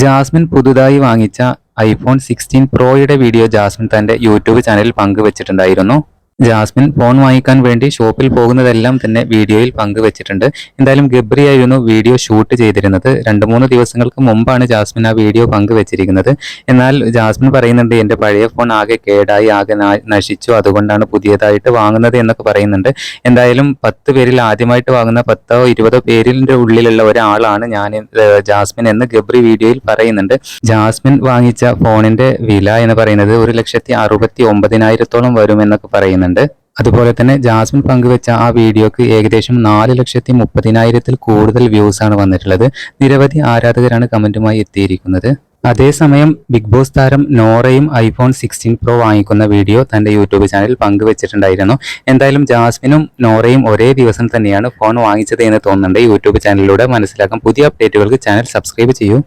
Jasmine പുതുതായി വാങ്ങിച്ച iPhone 16 പ്രോയുടെ video Jasmine തന്റെ യൂട്യൂബ് ചാനലിൽ പങ്കുവച്ചിട്ടുണ്ടായിരുന്നു. ജാസ്മിൻ ഫോൺ വാങ്ങിക്കാൻ വേണ്ടി ഷോപ്പിൽ പോകുന്നതെല്ലാം തന്നെ വീഡിയോയിൽ പങ്കുവച്ചിട്ടുണ്ട്. എന്തായാലും ഗബ്രിയായിരുന്നു വീഡിയോ ഷൂട്ട് ചെയ്തിരുന്നത്. 2-3 ദിവസങ്ങൾക്ക് മുമ്പാണ് ജാസ്മിൻ ആ വീഡിയോ പങ്കുവച്ചിരിക്കുന്നത്. എന്നാൽ ജാസ്മിൻ പറയുന്നുണ്ട്, എൻ്റെ പഴയ ഫോൺ ആകെ കേടായി, ആകെ നശിച്ചു, അതുകൊണ്ടാണ് പുതിയതായിട്ട് വാങ്ങുന്നത് എന്നൊക്കെ പറയുന്നുണ്ട്. എന്തായാലും 10 പേരിൽ ആദ്യമായിട്ട് വാങ്ങുന്ന 10-20 പേരിൻ്റെ ഉള്ളിലുള്ള ഒരാളാണ് ജാസ്മിൻ എന്ന് ഗബ്രി വീഡിയോയിൽ പറയുന്നുണ്ട്. ജാസ്മിൻ വാങ്ങിച്ച ഫോണിന്റെ വില എന്ന് പറയുന്നത് 1,69,000 വരുമെന്നൊക്കെ പറയുന്നുണ്ട്. അതുപോലെ തന്നെ ജാസ്മിൻ പങ്കുവെച്ച ആ വീഡിയോക്ക് ഏകദേശം 4,30,000 കൂടുതൽ വ്യൂസ് ആണ് വന്നിട്ടുള്ളത്. നിരവധി ആരാധകരാണ് കമന്റുമായി എത്തിയിരിക്കുന്നത്. അതേസമയം ബിഗ് ബോസ് താരം നോറയും ഐഫോൺ 16 പ്രോ വാങ്ങിക്കുന്ന വീഡിയോ തന്റെ യൂട്യൂബ് ചാനലിൽ പങ്കുവച്ചിട്ടുണ്ടായിരുന്നു. എന്തായാലും ജാസ്മിനും നോറയും ഒരേ ദിവസം തന്നെയാണ് ഫോൺ വാങ്ങിച്ചത് എന്ന് തോന്നുന്നുണ്ട്. യൂട്യൂബ് ചാനലിലൂടെ മനസ്സിലാക്കാം. പുതിയ അപ്ഡേറ്റുകൾക്ക് ചാനൽ സബ്സ്ക്രൈബ് ചെയ്യൂ.